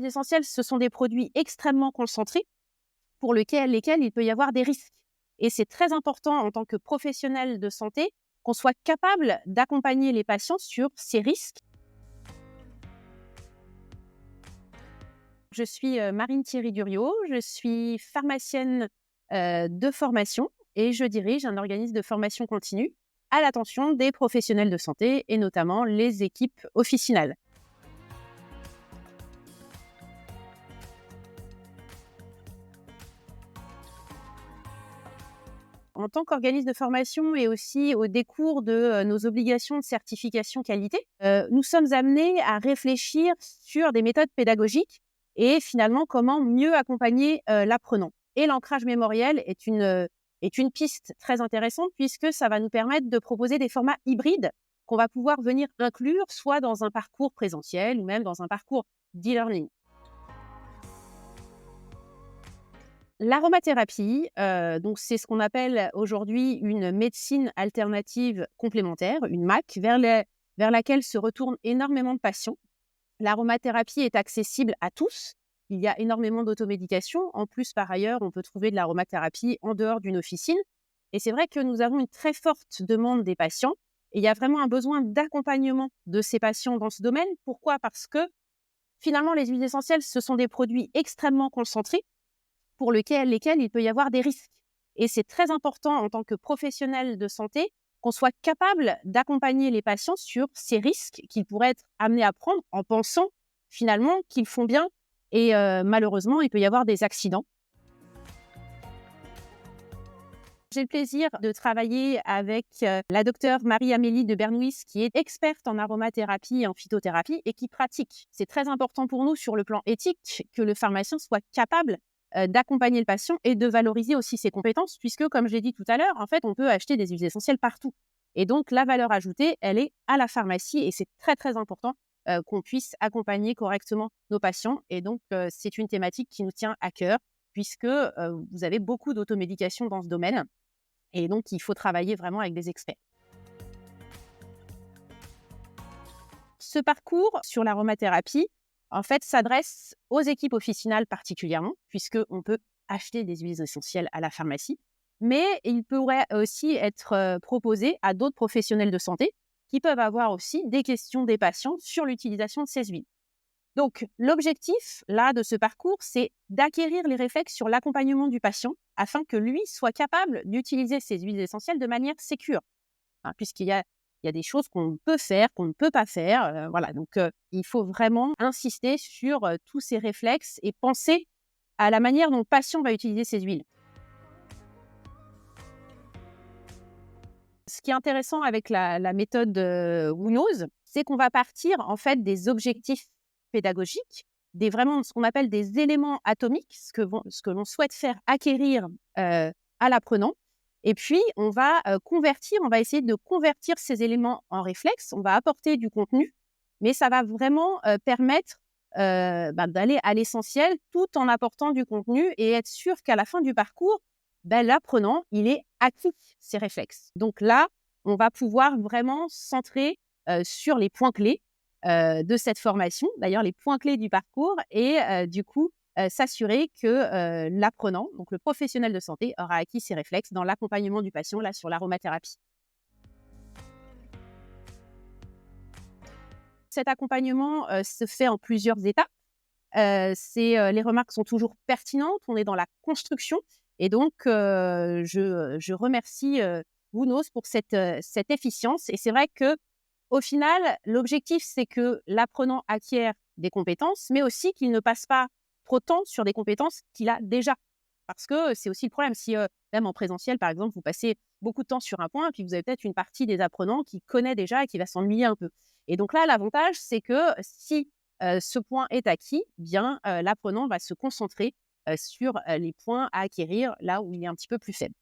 huiles essentielles, ce sont des produits extrêmement concentrés pour lesquels il peut y avoir des risques. Et c'est très important en tant que professionnel de santé qu'on soit capable d'accompagner les patients sur ces risques. Je suis Marine Thierry-Duriot, je suis pharmacienne de formation et je dirige un organisme de formation continue à l'attention des professionnels de santé et notamment les équipes officinales. En tant qu'organisme de formation et aussi au décours de nos obligations de certification qualité, nous sommes amenés à réfléchir sur des méthodes pédagogiques et finalement comment mieux accompagner l'apprenant. Et l'ancrage mémoriel est une piste très intéressante puisque ça va nous permettre de proposer des formats hybrides qu'on va pouvoir venir inclure soit dans un parcours présentiel ou même dans un parcours d'e-learning. L'aromathérapie, donc c'est ce qu'on appelle aujourd'hui une médecine alternative complémentaire, une MAC, vers laquelle se retournent énormément de patients. L'aromathérapie est accessible à tous. Il y a énormément d'automédication. En plus, par ailleurs, on peut trouver de l'aromathérapie en dehors d'une officine. Et c'est vrai que nous avons une très forte demande des patients. Et il y a vraiment un besoin d'accompagnement de ces patients dans ce domaine. Pourquoi ? Parce que finalement, les huiles essentielles, ce sont des produits extrêmement concentrés pour lesquels il peut y avoir des risques. Et c'est très important en tant que professionnel de santé qu'on soit capable d'accompagner les patients sur ces risques qu'ils pourraient être amenés à prendre en pensant finalement qu'ils font bien. Et malheureusement, il peut y avoir des accidents. J'ai le plaisir de travailler avec la docteure Marie-Amélie de Bernouis, qui est experte en aromathérapie et en phytothérapie et qui pratique. C'est très important pour nous sur le plan éthique que le pharmacien soit capable d'accompagner le patient et de valoriser aussi ses compétences, puisque, comme j'ai dit tout à l'heure, en fait, on peut acheter des huiles essentielles partout. Et donc, la valeur ajoutée, elle est à la pharmacie et c'est très, très important qu'on puisse accompagner correctement nos patients. Et donc, c'est une thématique qui nous tient à cœur, puisque vous avez beaucoup d'automédication dans ce domaine. Et donc, il faut travailler vraiment avec des experts. Ce parcours sur l'aromathérapie, en fait, s'adresse aux équipes officinales particulièrement, puisqu'on peut acheter des huiles essentielles à la pharmacie, mais il pourrait aussi être proposé à d'autres professionnels de santé qui peuvent avoir aussi des questions des patients sur l'utilisation de ces huiles. Donc, l'objectif, là, de ce parcours, c'est d'acquérir les réflexes sur l'accompagnement du patient afin que lui soit capable d'utiliser ces huiles essentielles de manière sécure. Hein, puisqu'il y a des choses qu'on peut faire, qu'on ne peut pas faire. Voilà, donc il faut vraiment insister sur tous ces réflexes et penser à la manière dont le patient va utiliser ces huiles. Ce qui est intéressant avec la méthode Wunose, c'est qu'on va partir en fait des objectifs pédagogiques, vraiment ce qu'on appelle des éléments atomiques, ce que l'on souhaite faire acquérir à l'apprenant. Et puis, on va on va essayer de convertir ces éléments en réflexes, on va apporter du contenu, mais ça va vraiment permettre d'aller à l'essentiel tout en apportant du contenu et être sûr qu'à la fin du parcours, l'apprenant, il est acquis ces réflexes. Donc là, on va pouvoir vraiment centrer sur les points clés de cette formation, d'ailleurs les points clés du parcours et du coup, s'assurer que l'apprenant, donc le professionnel de santé, aura acquis ces réflexes dans l'accompagnement du patient, là, sur l'aromathérapie. Cet accompagnement se fait en plusieurs étapes. Les remarques sont toujours pertinentes, on est dans la construction et donc je remercie Wunose pour cette efficience et c'est vrai que au final, l'objectif, c'est que l'apprenant acquiert des compétences, mais aussi qu'il ne passe pas trop de temps sur des compétences qu'il a déjà. Parce que c'est aussi le problème. Si, même en présentiel, par exemple, vous passez beaucoup de temps sur un point, puis vous avez peut-être une partie des apprenants qui connaît déjà et qui va s'ennuyer un peu. Et donc là, l'avantage, c'est que si ce point est acquis, bien, l'apprenant va se concentrer sur les points à acquérir là où il est un petit peu plus faible.